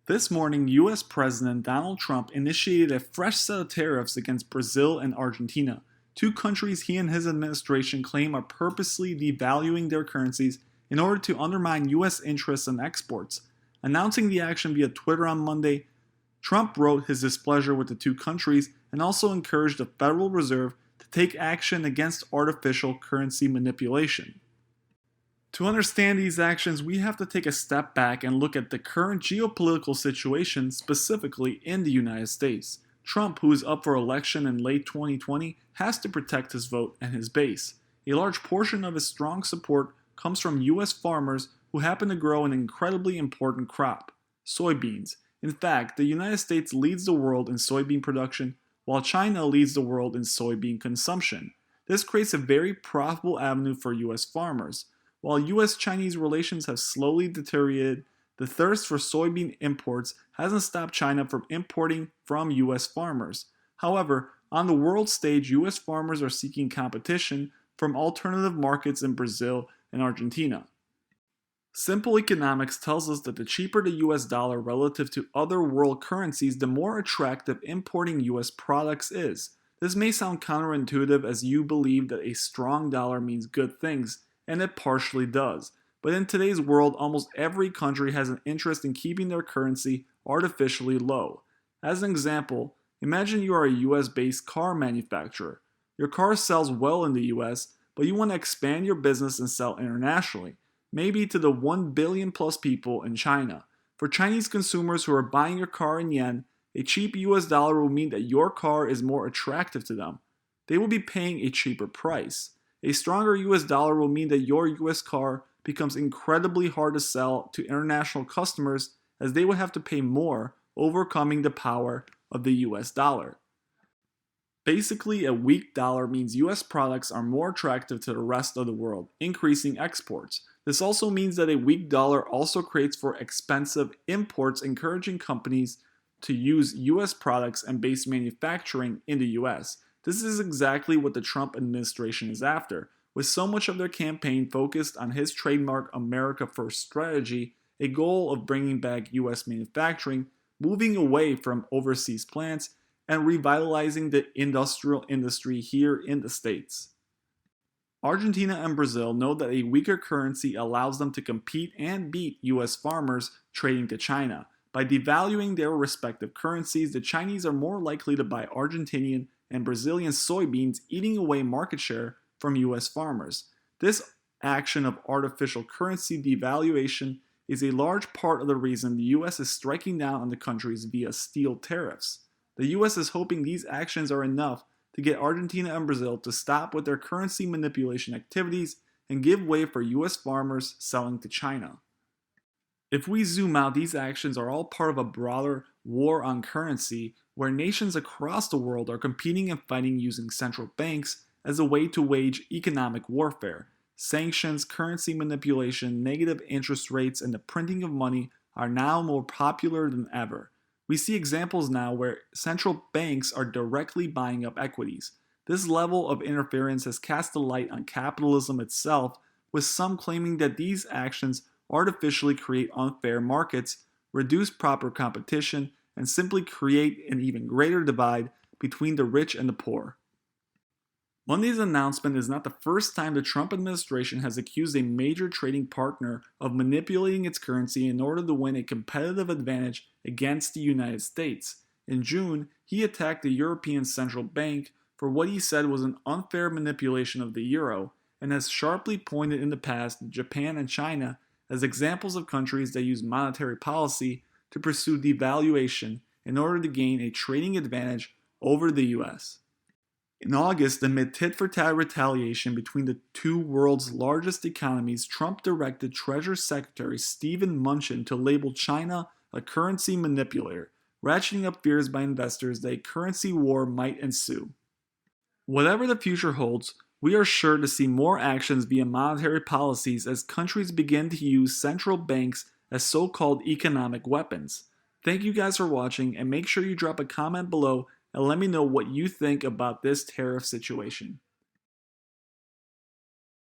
This morning, US President Donald Trump initiated a fresh set of tariffs against Brazil and Argentina, two countries he and his administration claim are purposely devaluing their currencies in order to undermine US interests in exports. Announcing the action via Twitter on Monday, Trump wrote his displeasure with the two countries and also encouraged the Federal Reserve to take action against artificial currency manipulation. To understand these actions, we have to take a step back and look at the current geopolitical situation, specifically in the United States. Trump, who is up for election in late 2020, has to protect his vote and his base. A large portion of his strong support comes from US farmers who happen to grow an incredibly important crop, soybeans. In fact, the United States leads the world in soybean production, while China leads the world in soybean consumption. This creates a very profitable avenue for US farmers. While US-Chinese relations have slowly deteriorated, the thirst for soybean imports hasn't stopped China from importing from US farmers. However, on the world stage, US farmers are seeking competition from alternative markets in Brazil and Argentina. Simple economics tells us that the cheaper the US dollar relative to other world currencies, the more attractive importing US products is. This may sound counterintuitive as you believe that a strong dollar means good things, and it partially does. But in today's world, almost every country has an interest in keeping their currency artificially low. As an example, imagine you are a US-based car manufacturer. Your car sells well in the US, but you want to expand your business and sell internationally, maybe to the 1 billion plus people in China. For Chinese consumers who are buying your car in yen, a cheap US dollar will mean that your car is more attractive to them. They will be paying a cheaper price. A stronger US dollar will mean that your US car becomes incredibly hard to sell to international customers as they would have to pay more, overcoming the power of the US dollar. Basically, a weak dollar means US products are more attractive to the rest of the world, increasing exports. This also means that a weak dollar also creates for expensive imports, encouraging companies to use US products and base manufacturing in the US. This is exactly what the Trump administration is after, with so much of their campaign focused on his trademark America First strategy, a goal of bringing back US manufacturing, moving away from overseas plants, and revitalizing the industrial industry here in the States. Argentina and Brazil know that a weaker currency allows them to compete and beat US farmers trading to China. By devaluing their respective currencies, the Chinese are more likely to buy Argentinian and Brazilian soybeans, eating away market share from US farmers. This action of artificial currency devaluation is a large part of the reason the US is striking down on the countries via steel tariffs. The US is hoping these actions are enough to get Argentina and Brazil to stop with their currency manipulation activities and give way for US farmers selling to China. If we zoom out, these actions are all part of a broader war on currency where nations across the world are competing and fighting using central banks as a way to wage economic warfare. Sanctions, currency manipulation, negative interest rates, and the printing of money are now more popular than ever. We see examples now where central banks are directly buying up equities. This level of interference has cast a light on capitalism itself, with some claiming that these actions artificially create unfair markets, reduce proper competition, and simply create an even greater divide between the rich and the poor. Monday's announcement is not the first time the Trump administration has accused a major trading partner of manipulating its currency in order to win a competitive advantage against the United States. In June, he attacked the European Central Bank for what he said was an unfair manipulation of the euro, and has sharply pointed in the past to Japan and China as examples of countries that use monetary policy to pursue devaluation in order to gain a trading advantage over the US. In August, amid tit-for-tat retaliation between the two world's largest economies, Trump directed Treasury Secretary Steven Mnuchin to label China a currency manipulator, ratcheting up fears by investors that a currency war might ensue. Whatever the future holds, we are sure to see more actions via monetary policies as countries begin to use central banks as so-called economic weapons. Thank you guys for watching, and make sure you drop a comment below and let me know what you think about this tariff situation.